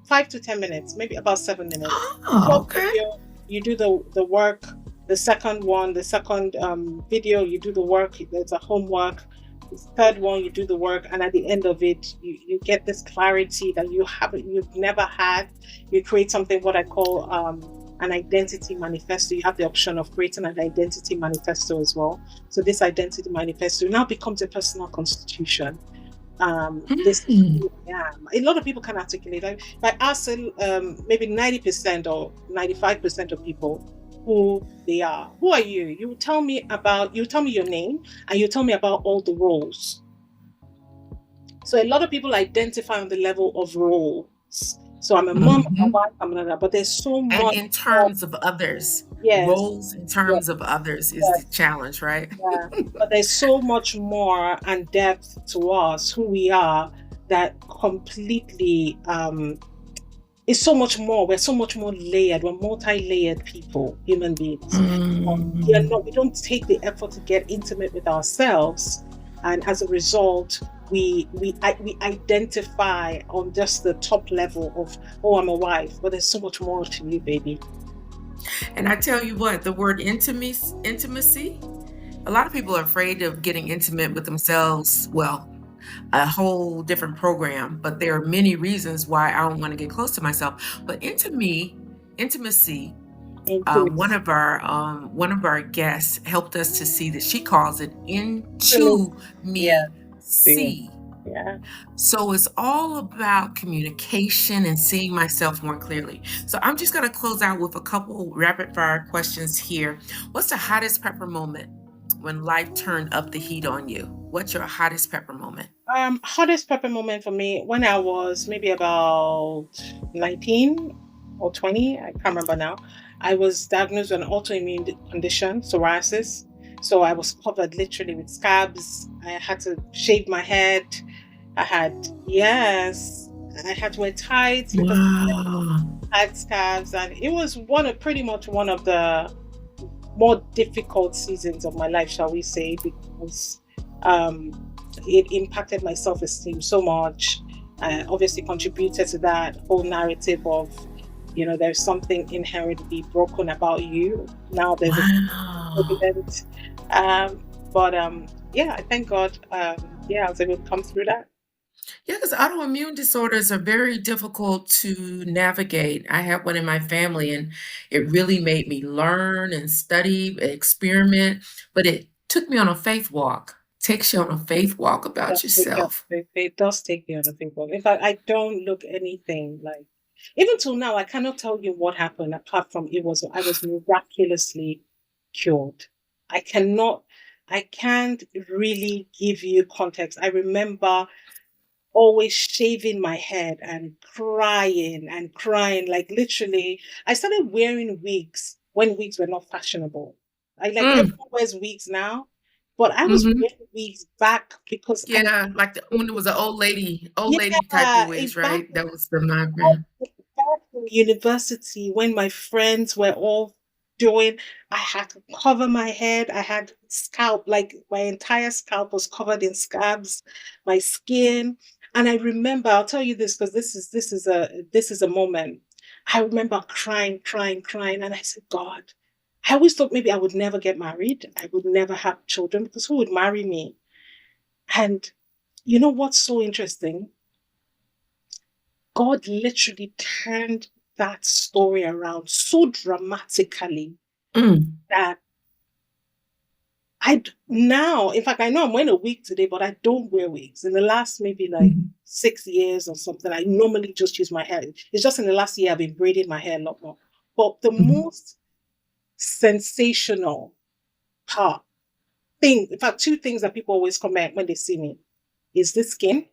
5 to 10 minutes, maybe about 7 minutes. Oh, Short okay. video, you do the work. The second one, the second video, you do the work. There's a homework. The third one, you do the work, and at the end of it, you get this clarity that you've never had. You create something what I call an identity manifesto. You have the option of creating an identity manifesto as well. So this identity manifesto now becomes a personal constitution. This is Mm. who I am. A lot of people can articulate. I ask maybe 90% or 95% of people who they are. Who are you? You tell me your name, and you tell me about all the roles. So a lot of people identify on the level of roles. So I'm a mom, I'm a Mhm. wife, I'm another, but there's so And much in more. terms of others, Yes, roles in yes, terms of others is the yes, challenge, right? yeah. But there's so much more and depth to us, who we are, that completely it's so much more. We're so much more layered. We're multi-layered people, human beings. We don't take the effort to get intimate with ourselves, and as a result, we identify on just the top level of, oh, I'm a wife, but there's so much more to you, baby. And I tell you what, the word intimacy, a lot of people are afraid of getting intimate with themselves. Well, a whole different program, but there are many reasons why I don't want to get close to myself. But intimacy, Intimacy. one of our guests helped us to see that she calls it Intimacy. into Yeah, me yeah, see. yeah. So it's all about communication and seeing myself more clearly. So I'm just going to close out with a couple rapid fire questions here. What's the hottest pepper moment when life turned up the heat on you? What's your hottest pepper moment? Hottest pepper moment for me when I was maybe about 19 or 20, I can't remember now. I was diagnosed with an autoimmune condition, psoriasis. So I was covered literally with scabs. I had to shave my head. Yes, I had to wear tights because Wow. I had scabs. And it was pretty much one of the more difficult seasons of my life, shall we say, because um, it impacted my self esteem so much. Obviously, contributed to that whole narrative of, there's something inherently broken about you. Now there's a Wow. evident. But yeah, I thank God. Yeah, I was able to come through that. Yeah, because autoimmune disorders are very difficult to navigate. I have one in my family, and it really made me learn and study, experiment, but it took me on a faith walk. Takes you on a faith walk about yourself. It does take me on a people. In fact, I don't look anything like. Even till now, I cannot tell you what happened apart from I was miraculously cured. I cannot, I can't really give you context. I remember always shaving my head and crying. Like literally, I started wearing wigs when wigs were not fashionable. I like Mm, everyone wears wigs now, but I was mhm. wearing wigs back because I Yeah, like when it was an old lady type of yeah, wigs, back right? That was the my brand. back in university when my friends were all doing, I had to cover my head. I had scalp, like my entire scalp was covered in scabs, my skin. And I remember, I'll tell you this because this is a moment. I remember crying, and I said, God, I always thought maybe I would never get married. I would never have children because who would marry me? And you know what's so interesting? God literally turned that story around so dramatically that now, in fact, I know I'm wearing a wig today, but I don't wear wigs. In the last maybe like 6 years or something, I normally just use my hair. It's just in the last year I've been braiding my hair a lot more. But the most sensational part thing, in fact, two things that people always comment when they see me is this skin.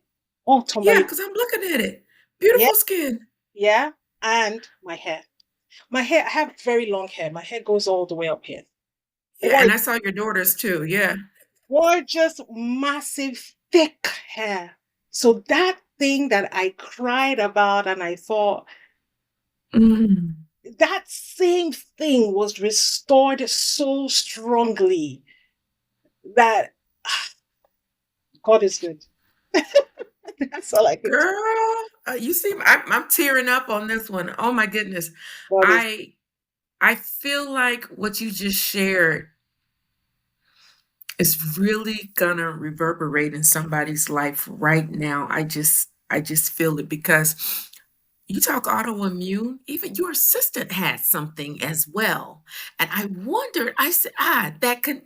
Oh, Tonbra, Yeah, because I'm looking at it. Beautiful skin. Yeah, and my hair. My hair, I have very long hair. My hair goes all the way up here. Yeah, and I saw your daughters too. Yeah. Gorgeous, massive, thick hair. So that thing that I cried about and I thought, that same thing was restored so strongly that God is good. That's all I can say. Girl, you see, I'm tearing up on this one. Oh my goodness. I feel like what you just shared is really gonna reverberate in somebody's life right now. I just feel it because you talk autoimmune, even your assistant had something as well. And I wondered, I said, that can,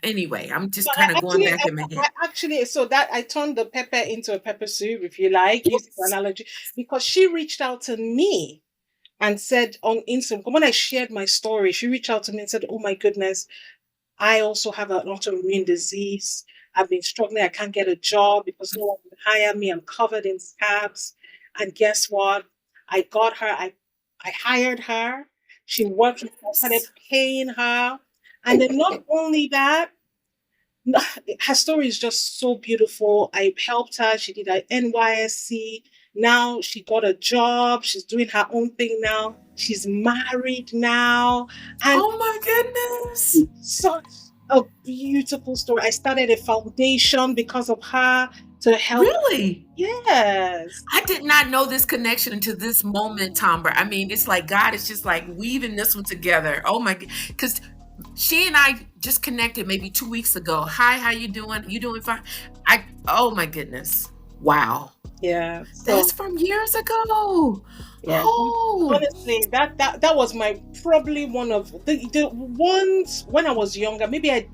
anyway, I'm just kind of going back in my head. So that I turned the pepper into a pepper soup, if you like, use the analogy, because she reached out to me and said on Instagram, when I shared my story, she reached out to me and said, oh my goodness, I also have an autoimmune disease. I've been struggling. I can't get a job because no one will hire me. I'm covered in scabs. And guess what? I got her. I hired her. She worked with me. I started paying her. And then not only that, her story is just so beautiful. I helped her. She did her NYSC. Now she got a job. She's doing her own thing now. She's married now. And oh my goodness. Such a beautiful story. I started a foundation because of her to help. Really? Yes. I did not know this connection until this moment, Tonbra. I mean, it's like God is just like weaving this one together. Oh my God. Because she and I just connected maybe 2 weeks ago. Hi, how you doing? You doing fine? Oh my goodness. Wow. Yeah. That's from years ago. Yeah. Oh. Honestly, that was my probably one of the ones when I was younger. Maybe I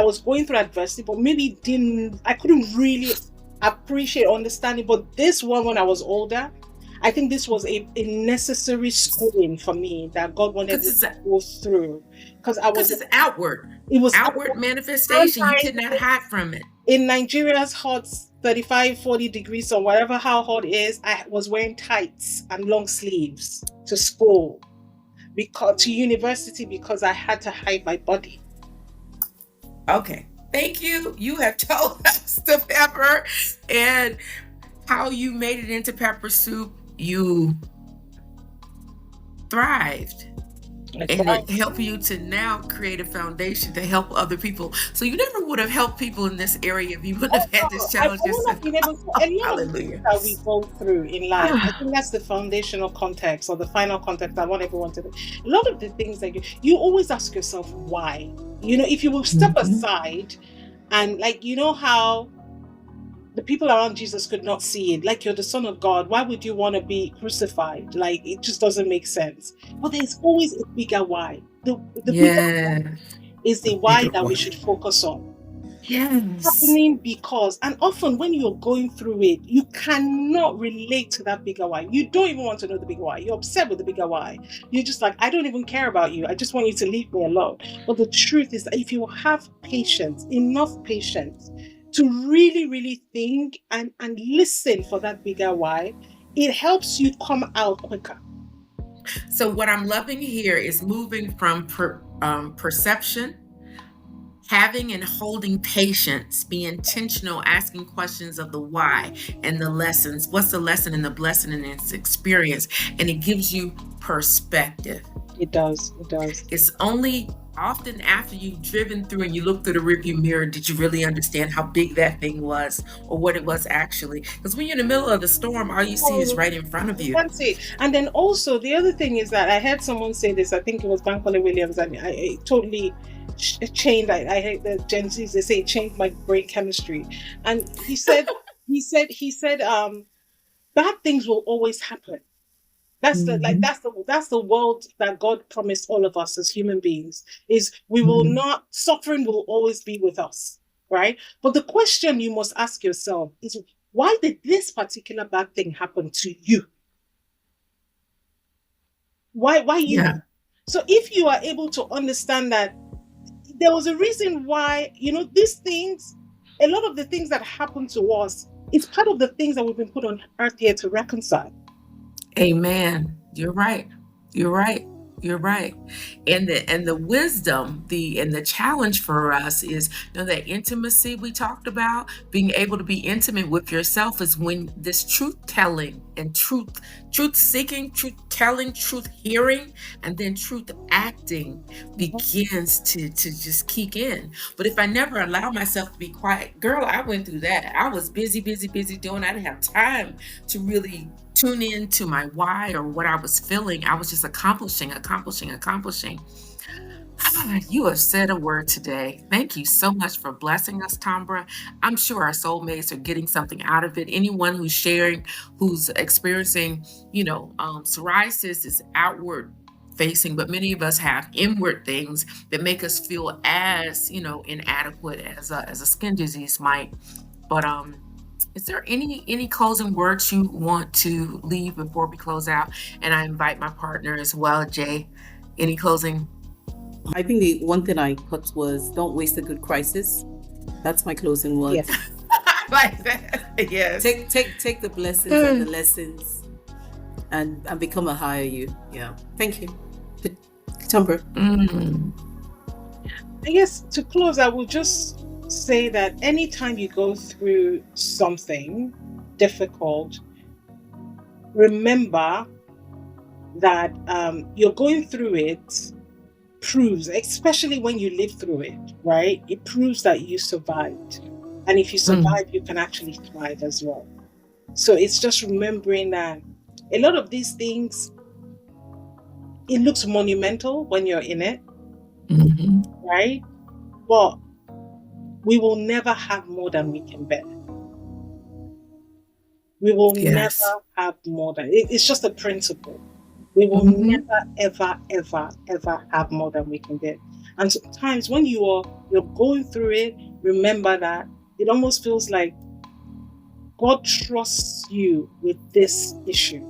was going through adversity, but maybe I couldn't really appreciate, understand it. But this one, when I was older, I think this was a necessary schooling for me that God wanted me to go through. Because it's outward. It was outward manifestation. You could not hide from it. In Nigeria's hot 35, 40 degrees or whatever how hot it is, I was wearing tights and long sleeves to school, to university, because I had to hide my body. Okay. Thank you. You have told us the pepper and how you made it into pepper soup. You thrived. And it helped you to now create a foundation to help other people. So you never would have helped people in this area if you wouldn't have had this challenge yourself. Hallelujah. That we go through in life. I think that's the foundational context, or the final context I want everyone to do. A lot of the things that you always ask yourself why. If you will step aside and how the people around Jesus could not see it. Like, you're the Son of God. Why would you want to be crucified? Like, it just doesn't make sense. But there's always a bigger why. The bigger why is the why that we should focus on. Yes. Happening because, and often when you're going through it, you cannot relate to that bigger why. You don't even want to know the bigger why. You're upset with the bigger why. You're just like, I don't even care about you. I just want you to leave me alone. But the truth is that if you have patience, enough patience, to really, really think and listen for that bigger why, it helps you come out quicker. So what I'm loving here is moving from perception, having and holding patience, be intentional, asking questions of the why and the lessons. What's the lesson and the blessing in its experience? And it gives you perspective. It does. It's only often after you've driven through and you look through the rearview mirror, did you really understand how big that thing was or what it was actually? Because when you're in the middle of the storm, all you see is Oh, right in front of you. that's it. And then also the other thing is that I heard someone say this. I think it was Bankole Williams, and I totally changed. I heard the Gen Zs, they say it changed my brain chemistry. And he said, bad things will always happen. Mhm. That's the world that God promised all of us as human beings. Is we will Mhm. not suffering will always be with us, right? But the question you must ask yourself is, why did this particular bad thing happen to you? Why Yeah. you? So if you are able to understand that there was a reason why, these things, a lot of the things that happen to us, it's part of the things that we've been put on earth here to reconcile. Amen. You're right. You're right. You're right. And the wisdom, the challenge for us is, that intimacy we talked about, being able to be intimate with yourself is when this truth telling and truth seeking, truth telling, truth hearing, and then truth acting begins to just kick in. But if I never allow myself to be quiet, girl, I went through that. I was busy, busy, busy doing. I didn't have time to really tune in to my why or what I was feeling. I was just accomplishing, accomplishing, accomplishing. You have said a word today. Thank you so much for blessing us, Tombra. I'm sure our soulmates are getting something out of it. Anyone who's sharing, who's experiencing, psoriasis is outward facing, but many of us have inward things that make us feel as, inadequate as a skin disease might. But is there any closing words you want to leave before we close out? And I invite my partner as well, Jay. Any closing? I think the one thing I put was, don't waste a good crisis. That's my closing word. Yes. Like that. Yes. Take the blessings and the lessons, and become a higher you. Yeah. Thank you. Tumber. Mm. I guess to close, I will just say that anytime you go through something difficult, remember that you're going through it proves, especially when you live through it, right? It proves that you survived. And if you Mm. survive, you can actually thrive as well. So it's just remembering that a lot of these things, it looks monumental when you're in it, Mhm. right? But we will never have more than we can bear. We will Yes. never have more than it's just a principle. We will Mhm. never, ever, ever, ever have more than we can bear. And sometimes when you're going through it, remember that it almost feels like God trusts you with this issue.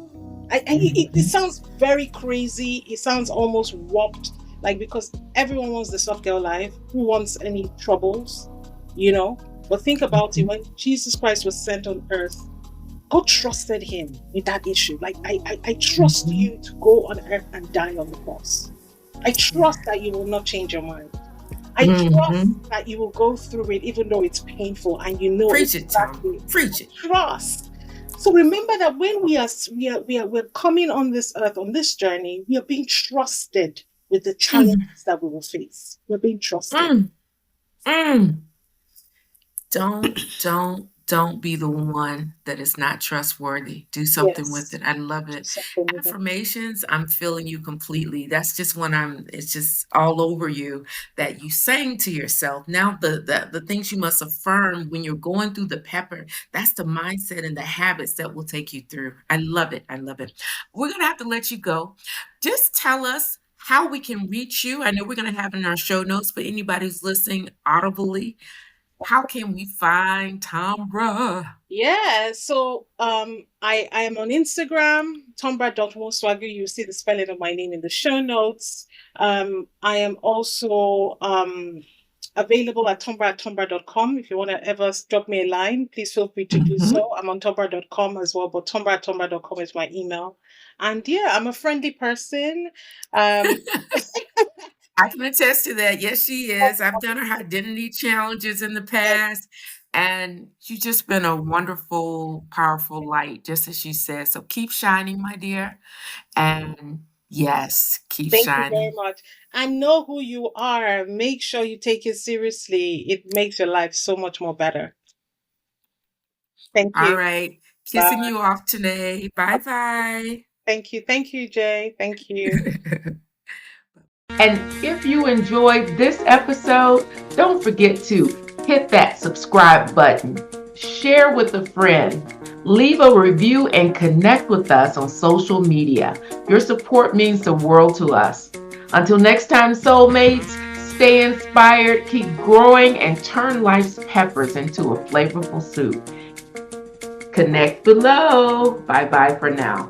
It Mhm. sounds very crazy. It sounds almost warped, like because everyone wants the soft girl life. Who wants any troubles? You know. But think about it. Mhm. When Jesus Christ was sent on earth, God trusted him with that issue. Like I trust Mhm. you to go on earth and die on the cross. I trust that you will not change your mind. I trust Mhm. that you will go through it even though it's painful and you know Preach it, Tom. exactly. Preach it. Trust. So remember that when we're coming on this earth, on this journey, we are being trusted with the Mm. challenges that we will face. We're being trusted. Mm. Mm. Don't be the one that is not trustworthy. Do something with Yes. it. I love Do it. something with it. Affirmations, I'm feeling you completely. That's just when it's just all over you that you saying to yourself. Now the things you must affirm when you're going through the pepper, that's the mindset and the habits that will take you through. I love it. I love it. We're gonna have to let you go. Just tell us how we can reach you. I know we're gonna have it in our show notes, but anybody who's listening audibly, how can we find Tombra? Yeah, so I am on Instagram, tombra.wonswagu. You see the spelling of my name in the show notes. I am also available at tombra@tombra.com. If you want to ever drop me a line, please feel free to do Mhm. so. I'm on tombra.com as well, but tombra@tombra.com is my email. And yeah, I'm a friendly person. Um I can attest to that. Yes, she is. I've done her identity challenges in the past, and you've just been a wonderful, powerful light, just as you said. So keep shining, my dear. And Yes, keep Thank you very shining. much. And know who you are. Make sure you take it seriously. It makes your life so much more better. Thank All you. right. Kissing Bye. you off today. Bye bye. Thank you. Thank you, Jay. Thank you. And if you enjoyed this episode, don't forget to hit that subscribe button, share with a friend, leave a review, and connect with us on social media. Your support means the world to us. Until next time, soulmates, stay inspired, keep growing, and turn life's peppers into a flavorful soup. Connect below. Bye bye for now.